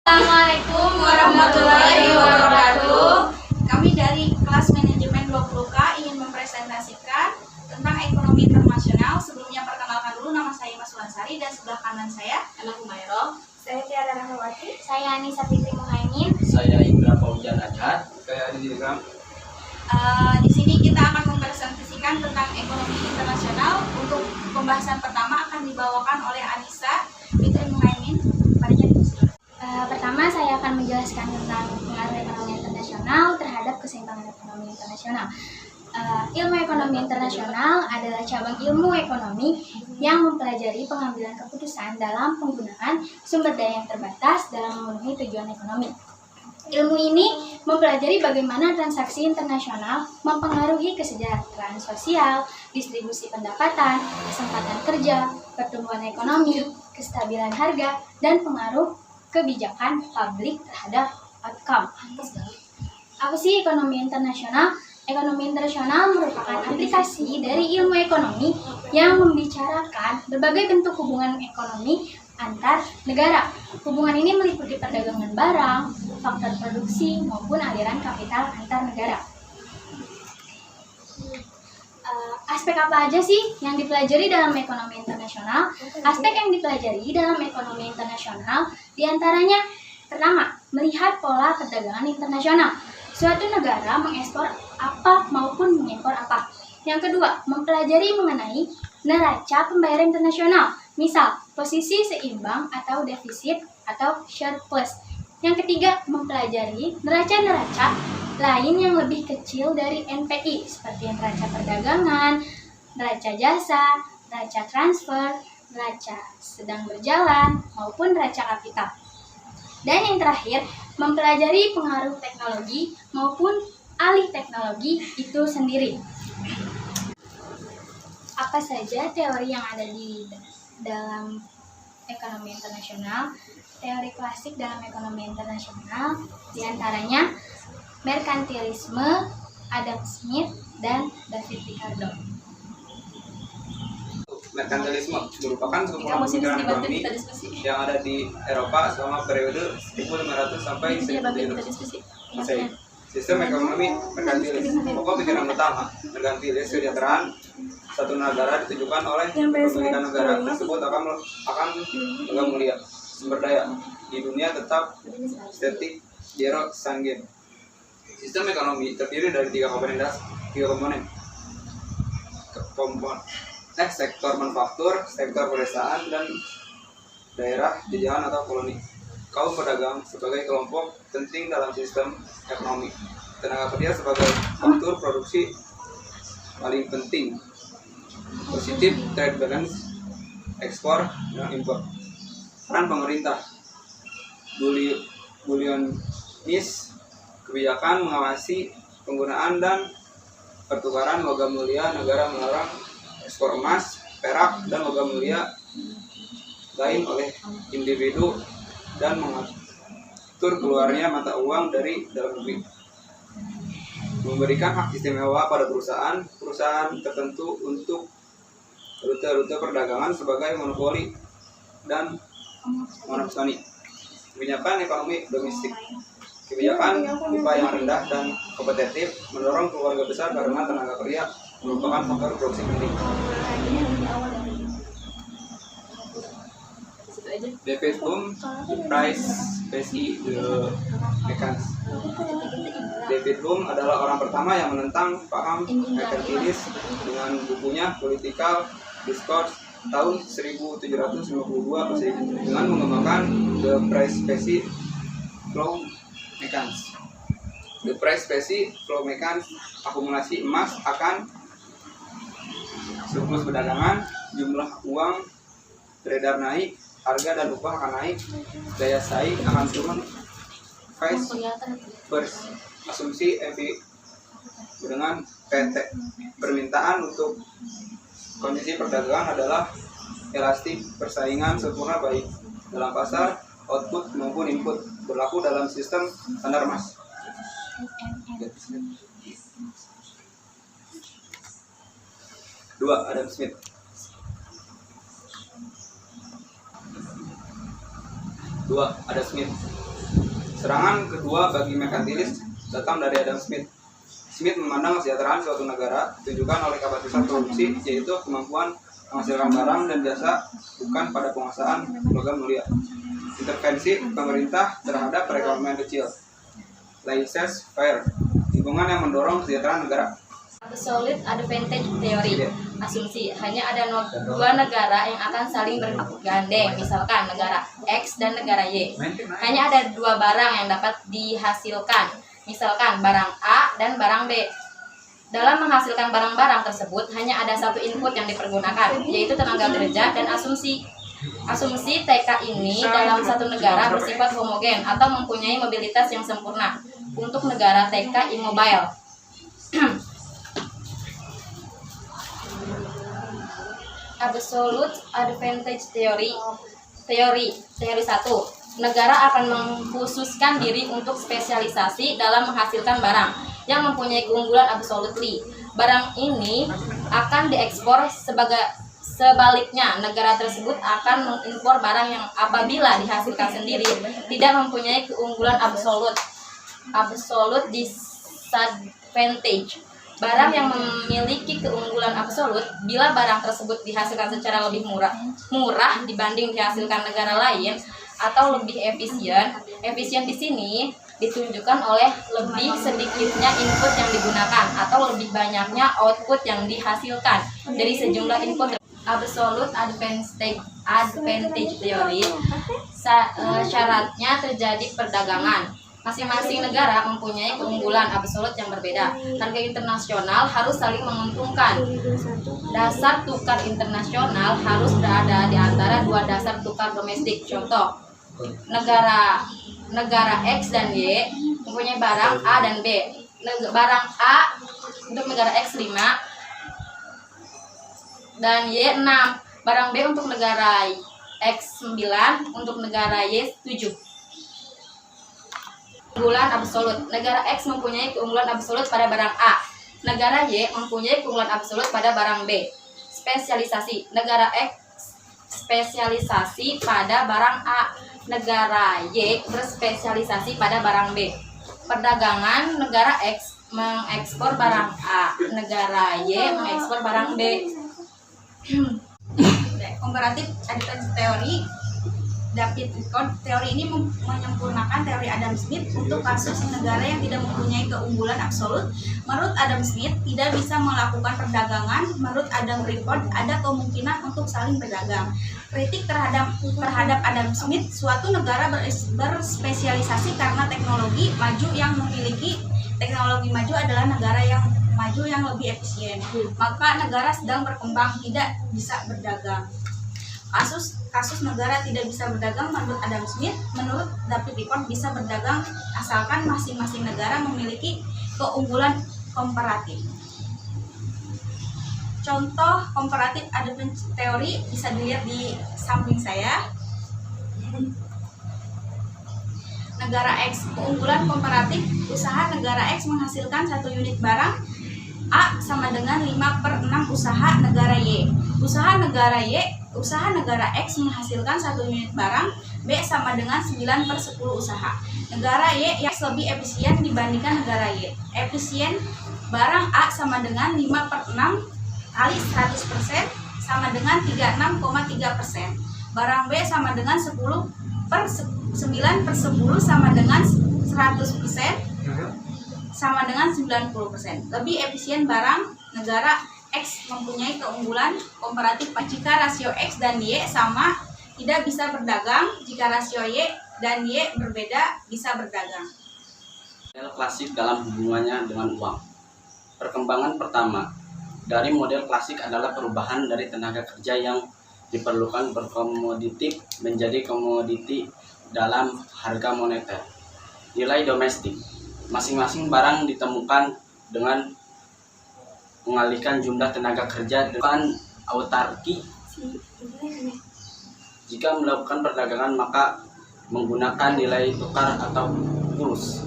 Assalamualaikum warahmatullahi wabarakatuh. Kami dari kelas manajemen 20K ingin mempresentasikan tentang ekonomi internasional. Sebelumnya perkenalkan dulu, nama saya Mas Wansari dan sebelah kanan saya Anak Humairah. Saya Tiara Rahmawati. Saya Anissa Fitri Muhaimin. Saya Indra Paujan Adhat. Saya Adi Direkam. Di sini kita akan mempresentasikan tentang ekonomi internasional. Untuk pembahasan pertama akan dibawakan oleh Anissa Fitri Muhaimin. Pertama saya akan menjelaskan tentang pengaruh ekonomi internasional terhadap keseimbangan ekonomi internasional. Ilmu ekonomi internasional adalah cabang ilmu ekonomi yang mempelajari pengambilan keputusan dalam penggunaan sumber daya yang terbatas dalam memenuhi tujuan ekonomi. Ilmu ini mempelajari bagaimana transaksi internasional mempengaruhi kesejahteraan sosial, distribusi pendapatan, kesempatan kerja, pertumbuhan ekonomi, kestabilan harga, dan pengaruh kebijakan publik terhadap outcome. Apa sih ekonomi internasional? Ekonomi internasional merupakan aplikasi dari ilmu ekonomi yang membicarakan berbagai bentuk hubungan ekonomi antar negara. Hubungan ini meliputi perdagangan barang, faktor produksi, maupun aliran kapital antar negara. Aspek apa aja sih yang dipelajari dalam ekonomi internasional? Aspek yang dipelajari dalam ekonomi internasional diantaranya, pertama, melihat pola perdagangan internasional. Suatu negara mengekspor apa maupun mengimpor apa. Yang kedua, mempelajari mengenai neraca pembayaran internasional, misal posisi seimbang atau defisit atau surplus. Yang ketiga, mempelajari neraca-neraca lain yang lebih kecil dari NPI, seperti neraca perdagangan, neraca jasa, neraca transfer, neraca sedang berjalan, maupun neraca kapital. Dan yang terakhir, mempelajari pengaruh teknologi maupun alih teknologi itu sendiri. Apa saja teori yang ada di dalam ekonomi internasional? Teori klasik dalam ekonomi internasional diantaranya merkantilisme, Adam Smith, dan David Ricardo. Merkantilisme merupakan sebuah pemikiran ekonomi yang ada di Eropa selama periode 1500 sampai 1700 Masehi. Sistem ekonomi merkantilis. Pokok pikiran utama merkantilis kesejahteraan satu negara ditujukan oleh pemilikan negara tersebut akan menggam mulia. Sumber daya di dunia tetap statik, zero sum game. Sistem ekonomi terdiri dari tiga komponen. Sektor manufaktur, sektor pedesaan, dan daerah jajahan atau koloni. Kaum pedagang sebagai kelompok penting dalam sistem ekonomi. Tenaga kerja sebagai faktor produksi paling penting. Positif trade balance, ekspor dan impor. Peran pemerintah, bullionis, kebijakan mengawasi penggunaan dan pertukaran logam mulia. Negara melarang ekspor emas, perak, dan logam mulia lain oleh individu dan mengatur keluarnya mata uang dari dalam negeri. Memberikan hak istimewa pada perusahaan tertentu untuk rute-rute perdagangan sebagai monopoli dan monopsoni. Kebijakan ekonomi domestik. Kebijakan upah yang rendah dan kompetitif mendorong keluarga besar karena tenaga kerja merupakan faktor produksi penting. David Hume, The Price Specie de Mechanics. David Hume adalah orang pertama yang menentang paham merkantilis dengan bukunya Political Discourse tahun 1752 Masehi dengan mengembangkan The Price Specie Flow Mechanics. The Price Specie Flow Mechanics, akumulasi emas akan surplus perdagangan, jumlah uang beredar naik, harga dan upah akan naik, daya saing akan turun, vice versa. Asumsi MV dengan PT. Permintaan untuk kondisi perdagangan adalah elastik, persaingan sempurna baik dalam pasar, output maupun input, berlaku dalam sistem standar emas. Dua, Adam Smith. Dua, Adam Smith. Serangan kedua bagi merkantilis datang dari Adam Smith. Smith memandang kesejahteraan suatu negara ditunjukkan oleh kapasitas produksi, yaitu kemampuan menghasilkan barang dan jasa, bukan pada penguasaan logam mulia. Intervensi pemerintah terhadap perekonomian kecil. Laissez-faire, lingkungan yang mendorong kesejahteraan negara. Absolute advantage theory. Asumsi hanya ada dua negara yang akan saling bergandeng, misalkan negara X dan negara Y. Hanya ada dua barang yang dapat dihasilkan, misalkan barang A dan barang B. Dalam menghasilkan barang-barang tersebut hanya ada satu input yang dipergunakan, yaitu tenaga kerja dan asumsi. Asumsi TK ini dalam satu negara bersifat homogen atau mempunyai mobilitas yang sempurna. Untuk negara TK immobile. Absolute advantage theory. Teori 1. Negara akan mengkhususkan diri untuk spesialisasi dalam menghasilkan barang yang mempunyai keunggulan absolutely. Barang ini akan diekspor sebaliknya, negara tersebut akan mengimpor barang yang apabila dihasilkan sendiri tidak mempunyai keunggulan absolute. Absolute disadvantage. Barang yang memiliki keunggulan absolut bila barang tersebut dihasilkan secara lebih murah dibanding dihasilkan negara lain atau lebih efisien. Efisien di sini ditunjukkan oleh lebih sedikitnya input yang digunakan atau lebih banyaknya output yang dihasilkan dari sejumlah input. Absolute advantage theory. Syaratnya terjadi perdagangan. Masing-masing negara mempunyai keunggulan absolut yang berbeda. Harga internasional harus saling menguntungkan. Dasar tukar internasional harus berada di antara dua dasar tukar domestik. Contoh, negara X dan Y mempunyai barang A dan B. Barang A untuk negara X 5 dan Y 6. Barang B untuk negara X 9, untuk negara Y 7. Keunggulan absolut. Negara X mempunyai keunggulan absolut pada barang A. Negara Y mempunyai keunggulan absolut pada barang B. Spesialisasi. Negara X spesialisasi pada barang A. Negara Y berspesialisasi pada barang B. Perdagangan. Negara X mengekspor barang A. Negara Y mengekspor barang B. Komparatif advantage teori. David Rickard, teori ini menyempurnakan teori Adam Smith untuk kasus negara yang tidak mempunyai keunggulan absolut. Menurut Adam Smith, tidak bisa melakukan perdagangan. Menurut Adam Rickard, ada kemungkinan untuk saling berdagang. Kritik terhadap Adam Smith, suatu negara berspesialisasi karena teknologi maju yang memiliki teknologi maju adalah negara yang maju yang lebih efisien. Maka negara sedang berkembang tidak bisa berdagang. Kasus negara tidak bisa berdagang menurut Adam Smith. Menurut David Rickard bisa berdagang asalkan masing-masing negara memiliki keunggulan komparatif. Contoh komparatif advantage teori bisa dilihat di samping saya. Negara X, keunggulan komparatif. Usaha negara X menghasilkan 1 unit barang A sama dengan 5/6 usaha negara Y. Usaha negara X menghasilkan 1 unit barang B sama dengan 9/10 usaha. Negara Y yang lebih efisien dibandingkan negara Y. Efisien barang A sama dengan 5/6 kali 100% sama dengan 36,3%. Barang B sama dengan 9/10 sama dengan 100% sama dengan 90%. Lebih efisien barang negara X mempunyai keunggulan komparatif jika rasio X dan Y sama tidak bisa berdagang, jika rasio Y dan Y berbeda bisa berdagang. Model klasik dalam hubungannya dengan uang. Perkembangan pertama dari model klasik adalah perubahan dari tenaga kerja yang diperlukan berkomoditif menjadi komoditi dalam harga moneter. Nilai domestik. Masing-masing barang ditemukan dengan mengalihkan jumlah tenaga kerja dengan autarki. Jika melakukan perdagangan maka menggunakan nilai tukar atau kurs.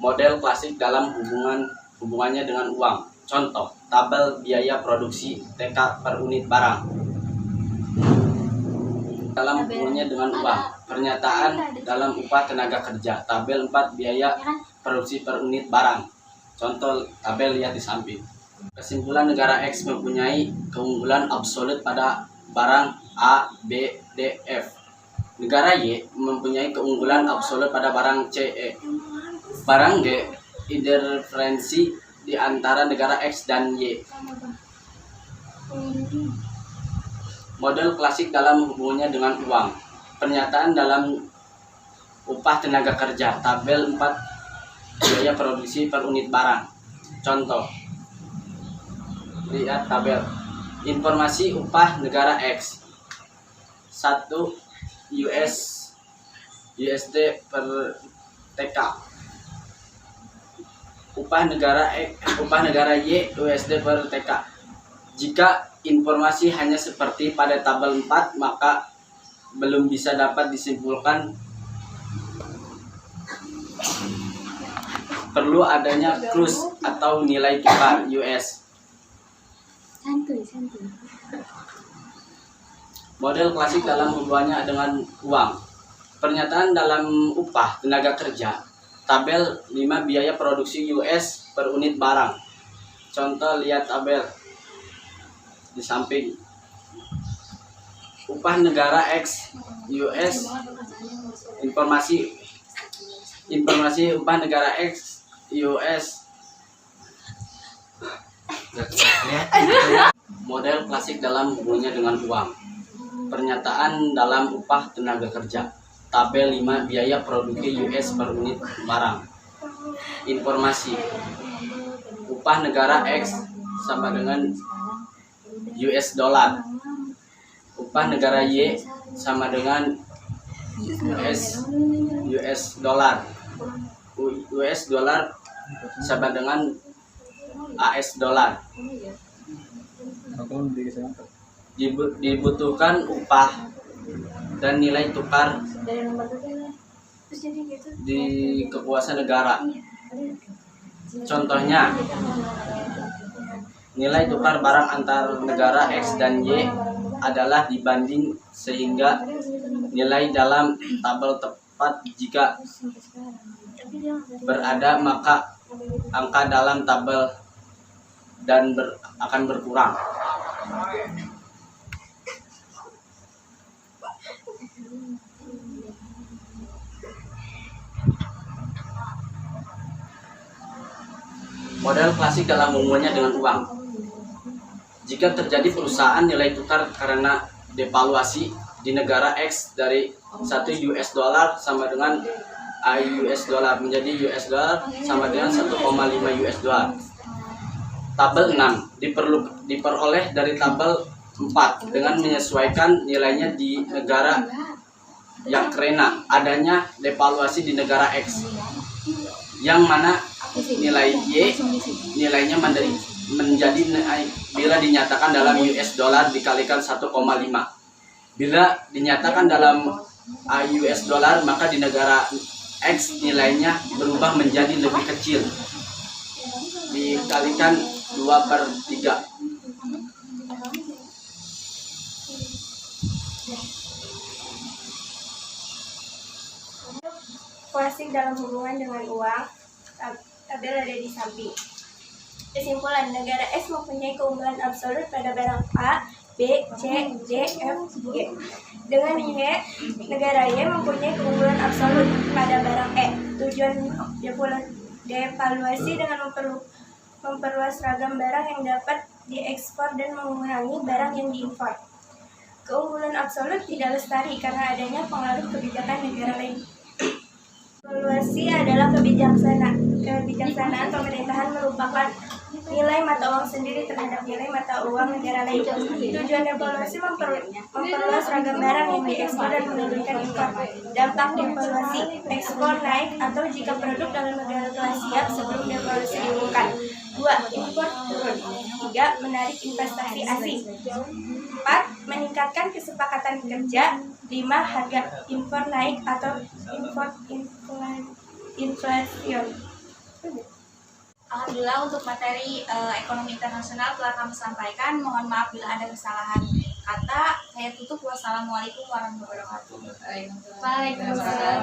Model klasik dalam hubungannya dengan uang. Contoh, tabel biaya produksi TK per unit barang. Dalam dalam hubungannya dengan uang. Pernyataan dalam upah tenaga kerja. Tabel 4 biaya produksi per unit barang. Contoh tabel lihat di samping. Kesimpulan, negara X mempunyai keunggulan absolut pada barang A, B, D, F. Negara Y mempunyai keunggulan absolut pada barang C, E. Barang G indiferensi di antara negara X dan Y. Model klasik dalam hubungannya dengan uang. Pernyataan dalam upah tenaga kerja. Tabel 4 biaya produksi per unit barang. Contoh, lihat tabel. Informasi upah negara X. 1 USD per TK. Upah negara Y USD per TK. Jika informasi hanya seperti pada tabel 4, maka belum bisa dapat disimpulkan perlu adanya cruise atau nilai tukar US. Model klasik dalam hubungannya dengan uang. Pernyataan dalam upah tenaga kerja. Tabel 5 biaya produksi US per unit barang. Contoh lihat tabel di samping. Upah negara X US. Informasi upah negara X US. Model klasik dalam hubungannya dengan uang. Pernyataan dalam upah tenaga kerja. Tabel 5 biaya produksi US per unit barang. Informasi upah negara X sama dengan US dollar. Upah negara Y sama dengan US dollar. US dollar sama dengan AS dollar. Dibutuhkan upah dan nilai tukar di kekuasaan negara. Contohnya, nilai tukar barang antar negara X dan Y adalah dibanding, sehingga nilai dalam tabel tepat jika berada, maka angka dalam tabel dan akan berkurang. Model klasik dalam hubungannya dengan uang. Jika terjadi perusahaan nilai tukar karena devaluasi di negara X dari 1 US dollar sama dengan US dollar menjadi US dollar sama dengan 1,5 US dollar. Tabel 6 diperoleh dari tabel 4 dengan menyesuaikan nilainya di negara yang karena adanya devaluasi di negara X, yang mana nilai Y nilainya menjadi bila dinyatakan dalam US dollar dikalikan 1,5. Bila dinyatakan dalam US dollar, maka di negara X nilainya berubah menjadi lebih kecil, dikalikan 2/3. Klasik dalam hubungan dengan uang. Tabel ada di samping. Kesimpulan, negara X mempunyai keunggulan absolut pada barang A, B, C, D, F, G. Dengan Y, negara Y mempunyai keunggulan absolut pada barang E. Tujuan devaluasi dengan memperluas ragam barang yang dapat diekspor dan mengurangi barang yang diimpor. Keunggulan absolut tidak lestari karena adanya pengaruh kebijakan negara lain. Devaluasi adalah kebijaksanaan pemerintahan merupakan nilai mata uang sendiri terhadap nilai mata uang negara lain. Tujuan devaluasi memperluas ragam barang yang diekspor dan menurunkan impor. Dampak devaluasi: ekspor naik atau jika produk dalam negara telah siap sebelum devaluasi diumumkan. 2. Impor turun. 3. Menarik investasi asing. 4. Meningkatkan kesepakatan kerja. 5. Harga impor naik atau inflasi. Alhamdulillah untuk materi ekonomi internasional telah kami sampaikan. Mohon maaf bila ada kesalahan kata. Saya tutup. Wassalamualaikum warahmatullahi wabarakatuh. Waalaikumsalam.